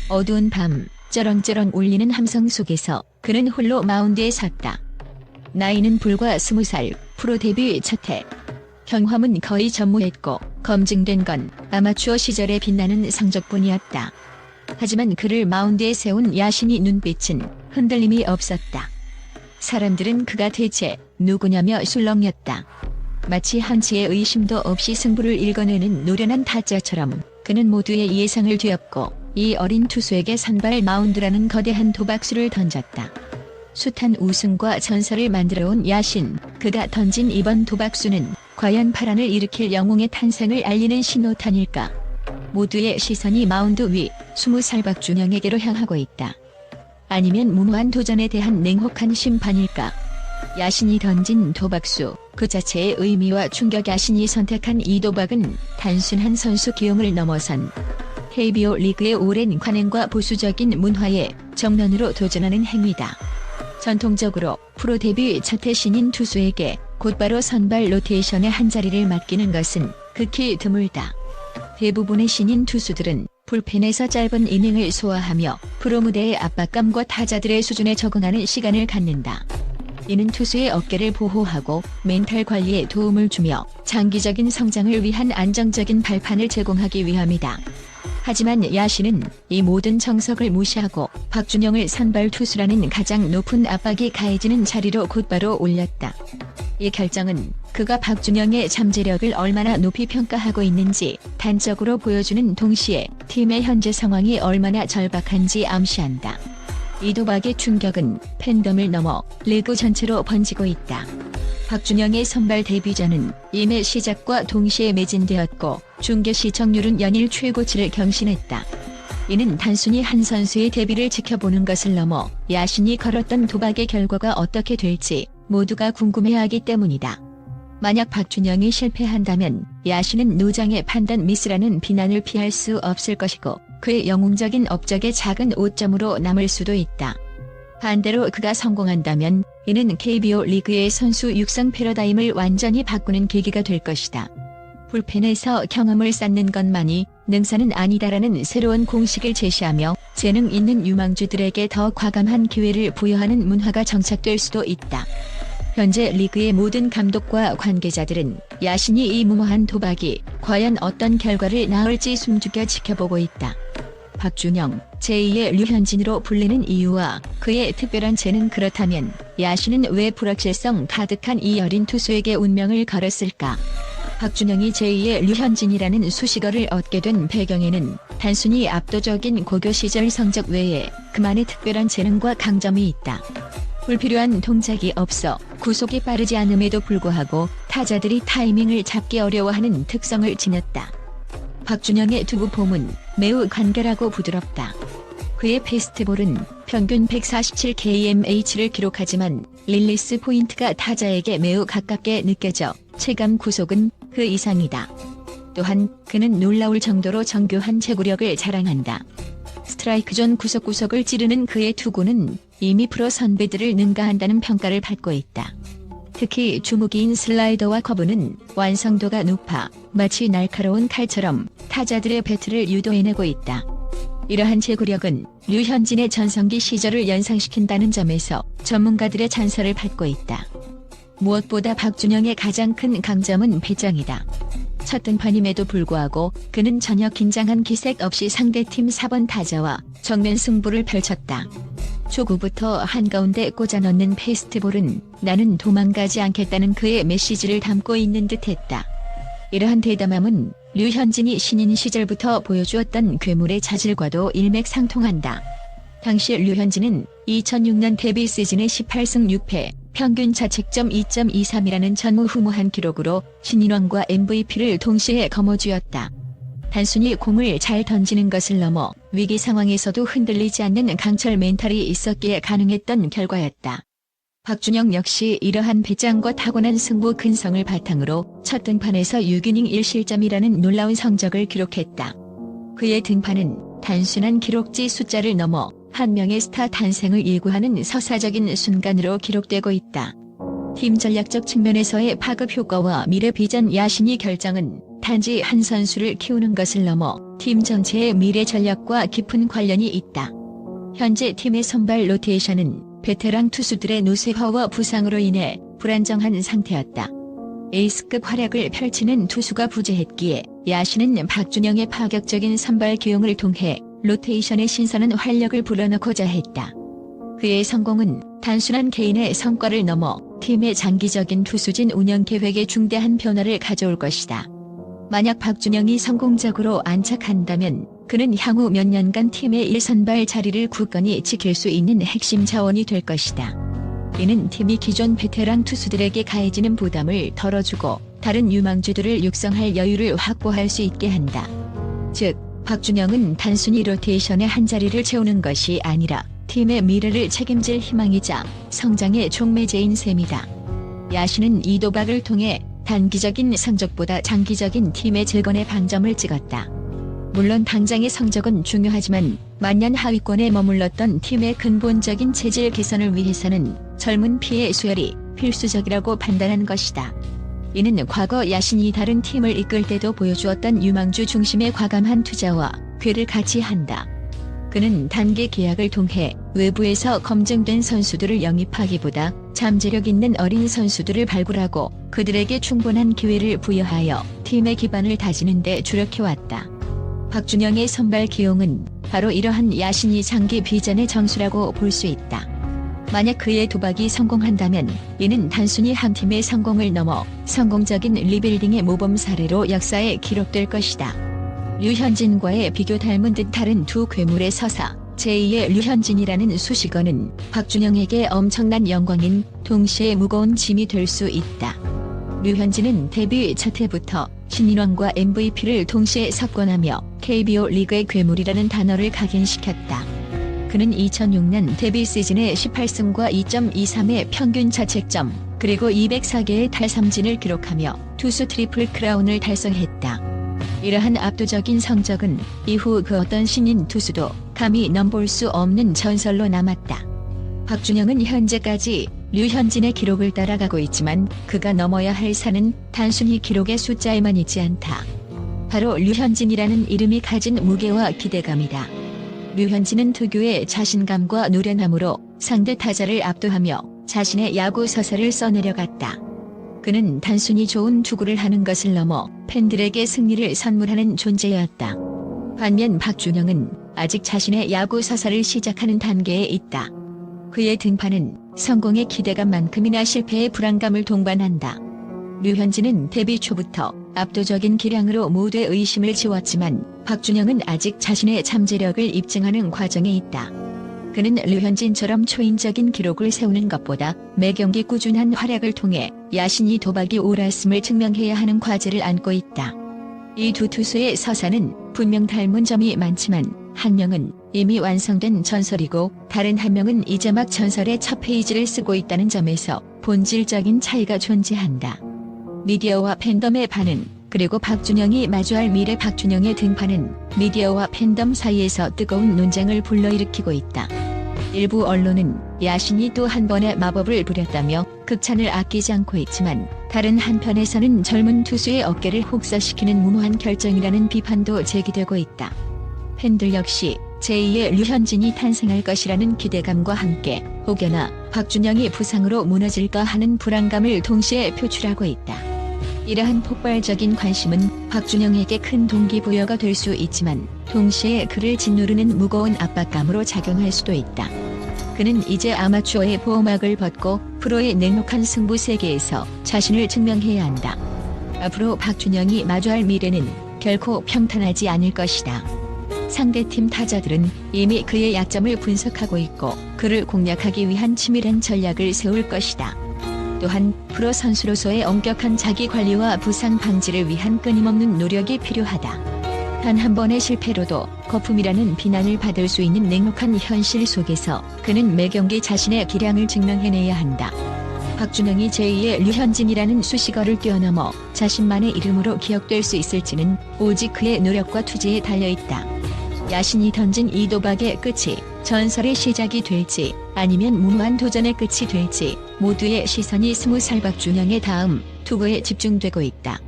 어두운 밤, 쩌렁쩌렁 울리는 함성 속에서 그는 홀로 마운드에 섰다. 나이는 불과 20살, 프로 데뷔 첫해. 경험은 거의 전무했고 검증된 건 아마추어 시절에 빛나는 성적뿐이었다. 하지만 그를 마운드에 세운 야신의 눈빛은 흔들림이 없었다. 사람들은 그가 대체 누구냐며 술렁였다. 마치 한치의 의심도 없이 승부를 읽어내는 노련한 타짜처럼 그는 모두의 예상을 뒤엎고 이 어린 투수에게 선발 마운드라는 거대한 도박수를 던졌다. 숱한 우승과 전설을 만들어온 야신, 그가 던진 이번 도박수는 과연 파란을 일으킬 영웅의 탄생을 알리는 신호탄일까? 모두의 시선이 마운드 위 20살 박준영에게로 향하고 있다. 아니면 무모한 도전에 대한 냉혹한 심판일까? 야신이 던진 도박수, 그 자체의 의미와 충격. 야신이 선택한 이 도박은 단순한 선수 기용을 넘어선 KBO 리그의 오랜 관행과 보수적인 문화의 정면으로 도전하는 행위다. 전통적으로 프로 데뷔 첫해 신인 투수에게 곧바로 선발 로테이션의 한 자리를 맡기는 것은 극히 드물다. 대부분의 신인 투수들은 불펜에서 짧은 이닝을 소화하며 프로 무대의 압박감과 타자들의 수준에 적응하는 시간을 갖는다. 이는 투수의 어깨를 보호하고 멘탈 관리에 도움을 주며 장기적인 성장을 위한 안정적인 발판을 제공하기 위함이다. 하지만 야신은 이 모든 정석을 무시하고 박준영을 선발 투수라는 가장 높은 압박이 가해지는 자리로 곧바로 올렸다. 이 결정은 그가 박준영의 잠재력을 얼마나 높이 평가하고 있는지 단적으로 보여주는 동시에 팀의 현재 상황이 얼마나 절박한지 암시한다. 이 도박의 충격은 팬덤을 넘어 리그 전체로 번지고 있다. 박준영의 선발 데뷔전은 임의 시작과 동시에 매진되었고 중계 시청률은 연일 최고치를 경신했다. 이는 단순히 한 선수의 데뷔를 지켜보는 것을 넘어 야신이 걸었던 도박의 결과가 어떻게 될지 모두가 궁금해하기 때문이다. 만약 박준영이 실패한다면 야신은 노장의 판단 미스라는 비난을 피할 수 없을 것이고 그의 영웅적인 업적의 작은 오점으로 남을 수도 있다. 반대로 그가 성공한다면 이는 KBO 리그의 선수 육성 패러다임을 완전히 바꾸는 계기가 될 것이다. 불펜에서 경험을 쌓는 것만이 능사는 아니다라는 새로운 공식을 제시하며 재능 있는 유망주들에게 더 과감한 기회를 부여하는 문화가 정착될 수도 있다. 현재 리그의 모든 감독과 관계자들은 야신이 이 무모한 도박이 과연 어떤 결과를 낳을지 숨죽여 지켜보고 있다. 박준영, 제2의 류현진으로 불리는 이유와 그의 특별한 재능, 그렇다면 야신은 왜 불확실성 가득한 이 어린 투수에게 운명을 걸었을까? 박준영이 제2의 류현진이라는 수식어를 얻게 된 배경에는 단순히 압도적인 고교 시절 성적 외에 그만의 특별한 재능과 강점이 있다. 불필요한 동작이 없어 구속이 빠르지 않음에도 불구하고 타자들이 타이밍을 잡기 어려워하는 특성을 지녔다. 박준영의 투구 폼은 매우 간결하고 부드럽다. 그의 패스트볼은 평균 147kmh를 기록하지만 릴리스 포인트가 타자에게 매우 가깝게 느껴져 체감 구속은 그 이상이다. 또한 그는 놀라울 정도로 정교한 제구력을 자랑한다. 스트라이크 존 구석구석을 찌르는 그의 투구는 이미 프로 선배들을 능가한다는 평가를 받고 있다. 특히 주무기인 슬라이더와 커브는 완성도가 높아 마치 날카로운 칼처럼 타자들의 배트를 유도해내고 있다. 이러한 제구력은 류현진의 전성기 시절을 연상시킨다는 점에서 전문가들의 찬사를 받고 있다. 무엇보다 박준영의 가장 큰 강점은 배짱이다. 첫 등판임에도 불구하고 그는 전혀 긴장한 기색 없이 상대팀 4번 타자와 정면 승부를 펼쳤다. 초구부터 한가운데 꽂아 넣는 패스트볼은 나는 도망가지 않겠다는 그의 메시지를 담고 있는 듯했다. 이러한 대담함은 류현진이 신인 시절부터 보여주었던 괴물의 자질과도 일맥상통한다. 당시 류현진은 2006년 데뷔 시즌의 18승 6패, 평균 자책점 2.23이라는 전무후무한 기록으로 신인왕과 MVP를 동시에 거머쥐었다. 단순히 공을 잘 던지는 것을 넘어 위기 상황에서도 흔들리지 않는 강철 멘탈이 있었기에 가능했던 결과였다. 박준영 역시 이러한 배짱과 타고난 승부 근성을 바탕으로 첫 등판에서 6이닝 1실점이라는 놀라운 성적을 기록했다. 그의 등판은 단순한 기록지 숫자를 넘어 한 명의 스타 탄생을 예고하는 서사적인 순간으로 기록되고 있다. 팀 전략적 측면에서의 파급 효과와 미래 비전 야신이 결정은 단지 한 선수를 키우는 것을 넘어 팀 전체의 미래 전략과 깊은 관련이 있다. 현재 팀의 선발 로테이션은 베테랑 투수들의 노쇠화와 부상으로 인해 불안정한 상태였다. 에이스급 활약을 펼치는 투수가 부재했기에 야신은 박준영의 파격적인 선발 기용을 통해 로테이션의 신선한 활력을 불어넣고자 했다. 그의 성공은 단순한 개인의 성과를 넘어 팀의 장기적인 투수진 운영 계획에 중대한 변화를 가져올 것이다. 만약 박준영이 성공적으로 안착한다면 그는 향후 몇 년간 팀의 1선발 자리를 굳건히 지킬 수 있는 핵심 자원이 될 것이다. 이는 팀이 기존 베테랑 투수들에게 가해지는 부담을 덜어주고 다른 유망주들을 육성할 여유를 확보할 수 있게 한다. 즉, 박준영은 단순히 로테이션의 한 자리를 채우는 것이 아니라 팀의 미래를 책임질 희망이자 성장의 촉매제인 셈이다. 야신은 이 도박을 통해 단기적인 성적보다 장기적인 팀의 재건에 방점을 찍었다. 물론 당장의 성적은 중요하지만 만년 하위권에 머물렀던 팀의 근본적인 체질 개선을 위해서는 젊은 피의 수혈이 필수적이라고 판단한 것이다. 이는 과거 야신이 다른 팀을 이끌 때도 보여주었던 유망주 중심의 과감한 투자와 궤를 같이 한다. 그는 단기 계약을 통해 외부에서 검증된 선수들을 영입하기보다 잠재력 있는 어린 선수들을 발굴하고 그들에게 충분한 기회를 부여하여 팀의 기반을 다지는 데 주력해왔다. 박준영의 선발 기용은 바로 이러한 야신이 장기 비전의 정수라고 볼 수 있다. 만약 그의 도박이 성공한다면 이는 단순히 한 팀의 성공을 넘어 성공적인 리빌딩의 모범 사례로 역사에 기록될 것이다. 류현진과의 비교 닮은 듯 다른 두 괴물의 서사, 제2의 류현진이라는 수식어는 박준영에게 엄청난 영광인 동시에 무거운 짐이 될 수 있다. 류현진은 데뷔 첫 해부터 신인왕과 MVP를 동시에 석권하며 KBO 리그의 괴물이라는 단어를 각인시켰다. 그는 2006년 데뷔 시즌에 18승과 2.23의 평균 자책점, 그리고 204개의 탈삼진을 기록하며 투수 트리플 크라운을 달성했다. 이러한 압도적인 성적은 이후 그 어떤 신인 투수도 감히 넘볼 수 없는 전설로 남았다. 박준영은 현재까지 류현진의 기록을 따라가고 있지만 그가 넘어야 할 산은 단순히 기록의 숫자에만 있지 않다. 바로 류현진이라는 이름이 가진 무게와 기대감이다. 류현진은 특유의 자신감과 노련함으로 상대 타자를 압도하며 자신의 야구 서사를 써내려갔다. 그는 단순히 좋은 투구를 하는 것을 넘어 팬들에게 승리를 선물하는 존재였다. 반면 박준영은 아직 자신의 야구 서사를 시작하는 단계에 있다. 그의 등판은 성공의 기대감만큼이나 실패의 불안감을 동반한다. 류현진은 데뷔 초부터 압도적인 기량으로 모두의 의심을 지웠지만 박준영은 아직 자신의 잠재력을 입증하는 과정에 있다. 그는 류현진처럼 초인적인 기록을 세우는 것보다 매 경기 꾸준한 활약을 통해 야신이 도박이 옳았음을 증명해야 하는 과제를 안고 있다. 이 두 투수의 서사는 분명 닮은 점이 많지만 한 명은 이미 완성된 전설이고 다른 한 명은 이제 막 전설의 첫 페이지를 쓰고 있다는 점에서 본질적인 차이가 존재한다. 미디어와 팬덤의 반응, 그리고 박준영이 마주할 미래 박준영의 등판은 미디어와 팬덤 사이에서 뜨거운 논쟁을 불러일으키고 있다. 일부 언론은 야신이 또 한 번의 마법을 부렸다며 극찬을 아끼지 않고 있지만 다른 한편에서는 젊은 투수의 어깨를 혹사시키는 무모한 결정이라는 비판도 제기되고 있다. 팬들 역시 제2의 류현진이 탄생할 것이라는 기대감과 함께 혹여나 박준영이 부상으로 무너질까 하는 불안감을 동시에 표출하고 있다. 이러한 폭발적인 관심은 박준영에게 큰 동기부여가 될 수 있지만 동시에 그를 짓누르는 무거운 압박감으로 작용할 수도 있다. 그는 이제 아마추어의 보호막을 벗고 프로의 냉혹한 승부 세계에서 자신을 증명해야 한다. 앞으로 박준영이 마주할 미래는 결코 평탄하지 않을 것이다. 상대팀 타자들은 이미 그의 약점을 분석하고 있고 그를 공략하기 위한 치밀한 전략을 세울 것이다. 또한 프로 선수로서의 엄격한 자기관리와 부상 방지를 위한 끊임없는 노력이 필요하다. 단 한 번의 실패로도 거품이라는 비난을 받을 수 있는 냉혹한 현실 속에서 그는 매 경기 자신의 기량을 증명해내야 한다. 박준영이 제2의 류현진이라는 수식어를 뛰어넘어 자신만의 이름으로 기억될 수 있을지는 오직 그의 노력과 투지에 달려있다. 야신이 던진 이 도박의 끝이 전설의 시작이 될지 아니면 무모한 도전의 끝이 될지 모두의 시선이 20살 박준영의 다음 투구에 집중되고 있다.